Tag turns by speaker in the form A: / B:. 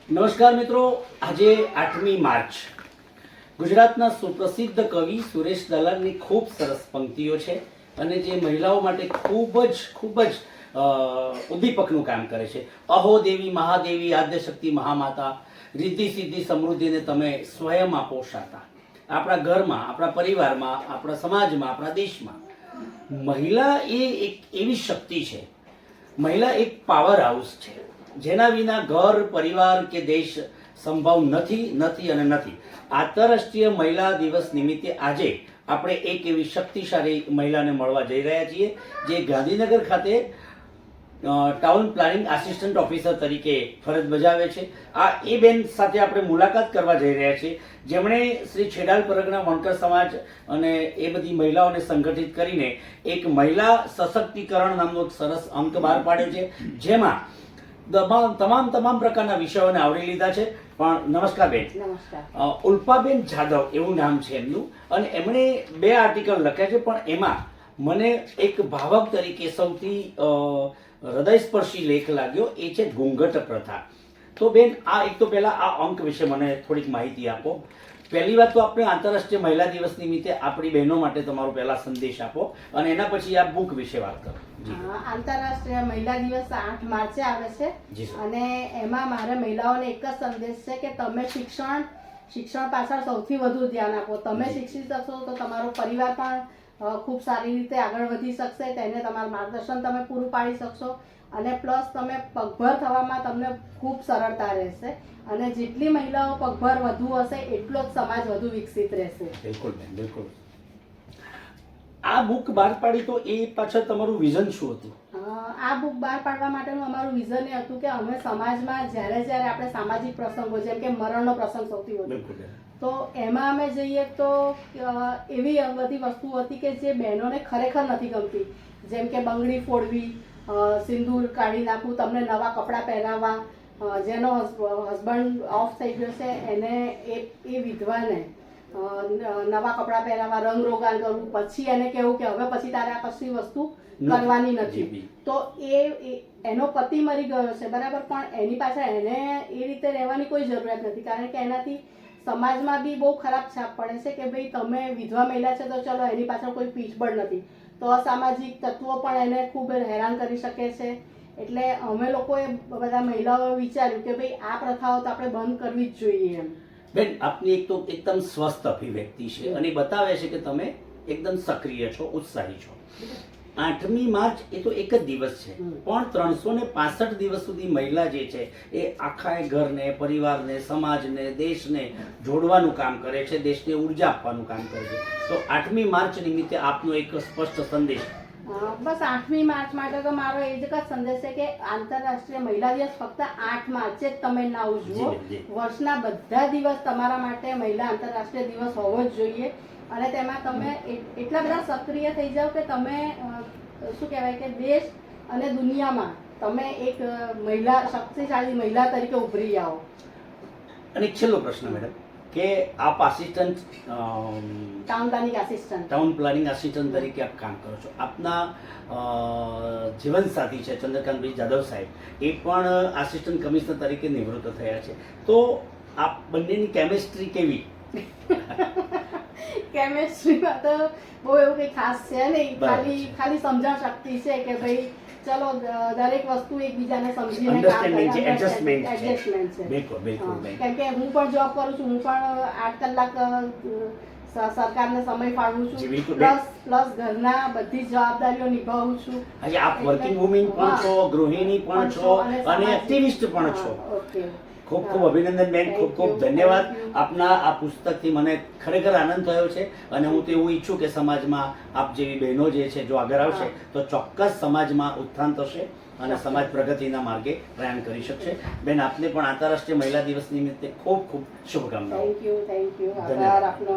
A: નમસ્કાર મિત્રો, આજે 8મી માર્ચ ગુજરાતના સુપ્રસિદ્ધ કવિ સુરેશ દલાલની ખૂબ સરસ પંક્તિઓ છે અને જે મહિલાઓ માટે ખૂબ જ ઉદ્દીપકનું કામ કરે છે. અહો દેવી મહાદેવી આદ્યશક્તિ મહામાતા, રિદ્ધિ સિદ્ધિ સમૃદ્ધિને તમે સ્વયં આપો શાતા. આપણા ઘરમાં, આપણા પરિવારમાં, આપણા સમાજમાં, આપણા દેશમાં મહિલા એ એક એવી શક્તિ છે, મહિલા એક પાવર હાઉસ છે જેના વિના ઘર, પરિવાર કે દેશ સંભવ નથી. આંતરરાષ્ટ્રીય મહિલા દિવસ નિમિત્તે આજે આપણે એક એવી શક્તિશાળી મહિલાને મળવા જઈ રહ્યા છીએ જે ગાંધીનગર ખાતે ટાઉન પ્લાનિંગ આસિસ્ટન્ટ ઓફિસર તરીકે ફરજ બજાવે છે. એ બેન સાથે આપણે મુલાકાત કરવા જઈ રહ્યા છીએ જેમણે શ્રી છેડાલ પરગણા વણકર સમાજ અને એ બધી મહિલાઓને સંગઠિત કરીને એક મહિલા સશક્તિકરણ નામનો એક સરસ અંક બહાર પાડ્યો છે જેમાં તમામ પ્રકારના વિષયોને આવરી લીધા છે. પણ નમસ્કાર બેન.
B: નમસ્કાર.
A: ઉલ્પાબેન જાદવ એવું નામ છે એમનું, અને એમણે 2 આર્ટિકલ લખ્યા છે, પણ એમાં મને એક ભાવક તરીકે સૌથી હૃદયસ્પર્શી લેખ લાગ્યો, એ છે ઘૂંઘટ પ્રથા. તો બેન, એક તો પહેલા આ અંક વિશે મને થોડીક માહિતી આપો. પહેલી વાત તો આપણે આંતરરાષ્ટ્રીય મહિલા દિવસ નિમિત્તે આપણી બહેનો માટે તમારો પહેલા સંદેશ આપો અને એના પછી આ બુક વિશે વાત કરો.
B: આંતરરાષ્ટ્રીય મહિલા દિવસ 8 માર્ચે આવે છે અને એમાં મારે મહિલાઓને એક જ સંદેશ છે કે તમે શિક્ષણ પાછળ સૌથી વધુ ધ્યાન આપો. તમે શિક્ષિત હશો તો તમારો પરિવાર પણ ખૂબ સારી રીતે આગળ વધી શકશે, તેને તમારું માર્ગદર્શન તમે પૂરું પાડી શકશો અને પ્લસ તમે પગભર થવામાં તમને ખૂબ સરળતા રહેશે અને જેટલી મહિલાઓ પગભર વધુ હશે એટલો જ સમાજ વધુ વિકસિત રહેશે.
A: બિલકુલ બેન, બિલકુલ. આ બુક બહાર પાડી તો એ પાછળ તમારું વિઝન શું હતું?
B: આ બુક બહાર પાડવા માટેનું અમારું વિઝન એ હતું કે અમે સમાજમાં જ્યારે આપણે સામાજિક પ્રસંગો, જેમ કે મરણનો પ્રસંગ સૌથી વધુ, તો એમાં અમે જઈએ તો એવી બધી વસ્તુ હતી કે જે બહેનોને ખરેખર નથી ગમતી, જેમ કે બંગડી ફોડવી, સિંદૂર કાઢી નાખવું, તમને નવા કપડાં પહેરાવવા, જેનો હસબન્ડ ઓફ થઈ ગયો છે એને એ વિધવાને નવા કપડાં પહેરાવવા, રંગરોગાન કરવું, પછી એને કહેવું કે હવે પછી તારે આ કશી વસ્તુ કરવાની નથી. તો એનો પતિ મરી ગયો છે બરાબર, પણ એની પાછળ એને એ રીતે રહેવાની કોઈ જરૂરિયાત નથી, કારણ કે એનાથી સમાજમાં બી બહુ ખરાબ છાપ પડે છે કે ભાઈ તમે વિધવા મહિલા છે તો ચલો એની પાછળ કોઈ પીઠબળ નથી, તો અસામાજિક તત્વો પણ એને ખૂબ હેરાન કરી શકે છે. એટલે અમે લોકોએ બધા મહિલાઓએ વિચાર્યું કે ભાઈ આ પ્રથાઓ તો આપણે બંધ કરવી જ જોઈએ એમ.
A: બેન, આપની એક તો એકદમ સ્વસ્થ અભિવ્યક્તિ છે અને બતાવે છે કે તમે એકદમ સક્રિય છો, ઉત્સાહી છો. 8મી માર્ચ એ તો એક જ દિવસ છે, પણ 365 દિવસ સુધી મહિલા જે છે એ આખા ઘરને, પરિવારને, સમાજને, દેશને જોડવાનું કામ કરે છે, દેશને ઉર્જા આપવાનું કામ કરે છે. તો 8મી માર્ચ નિમિત્તે આપનો એક સ્પષ્ટ સંદેશ.
B: બસ 8મી માર્ચ માટે તો મારો એ જ સંદેશ છે કે આંતરરાષ્ટ્રીય મહિલા દિવસ ફક્ત 8 માર્ચે જ તમે ના ઉજવો, વર્ષના બધા દિવસ તમારા માટે મહિલા આંતરરાષ્ટ્રીય દિવસ હોવો જ જોઈએ અને તેમાં તમે એટલા બધા સક્રિય થઈ જાઓ કે તમે શું કહેવાય કે દેશ અને દુનિયામાં તમે એક શક્તિશાળી મહિલા તરીકે ઉભરી આવો.
A: અને એક છેલ્લો પ્રશ્ન મેડમ, કે આપ આસિસ્ટન્ટ ટાઉન પ્લાનિંગ આસિસ્ટન્ટ તરીકે આપ કામ કરો છો. આપના જીવનસાથી છે ચંદ્રકાંતભાઈ જાદવ સાહેબ, એ પણ આસિસ્ટન્ટ કમિશનર તરીકે નિવૃત્ત થયા છે. તો આપ બંનેની કેમિસ્ટ્રી કેવી?
B: કેમિસ્ટ્રીમાં તો બહુ એવું કંઈ ખાસ છે નહીં, ખાલી સમજણ શક્તિ છે કે ભાઈ ચલો દરેક વસ્તુ એકબીજાને સમજીને કામ કરે, એડજસ્ટમેન્ટ છે. કેમ કે હું પણ જોબ કરું છું, હું પણ 8 કલાક સરકારને સમય ફાળવું છું, પ્લસ ઘરના બધી જવાબદારીઓ નિભાવું છું.
A: આપ વર્કિંગ વુમેન પણ છો, ગૃહિણી પણ છો અને એક્ટિવિસ્ટ પણ છો. ખૂબ ખૂબ અભિનંદન બેન, ખૂબ ખૂબ ધન્યવાદ. આપના આ પુસ્તકથી મને ખરેખર આનંદ થયો છે અને હું તો એવું ઈચ્છું કે સમાજમાં આપ જેવી બહેનો જે છે જો આગળ આવશે તો ચોક્કસ સમાજમાં ઉત્થાન થશે અને સમાજ પ્રગતિના માર્ગે પ્રયાણ કરી શકશે. બેન, આપને પણ આંતરરાષ્ટ્રીય મહિલા દિવસ નિમિત્તે ખૂબ ખૂબ શુભકામનાઓ.
B: Thank you. આભાર આપનો.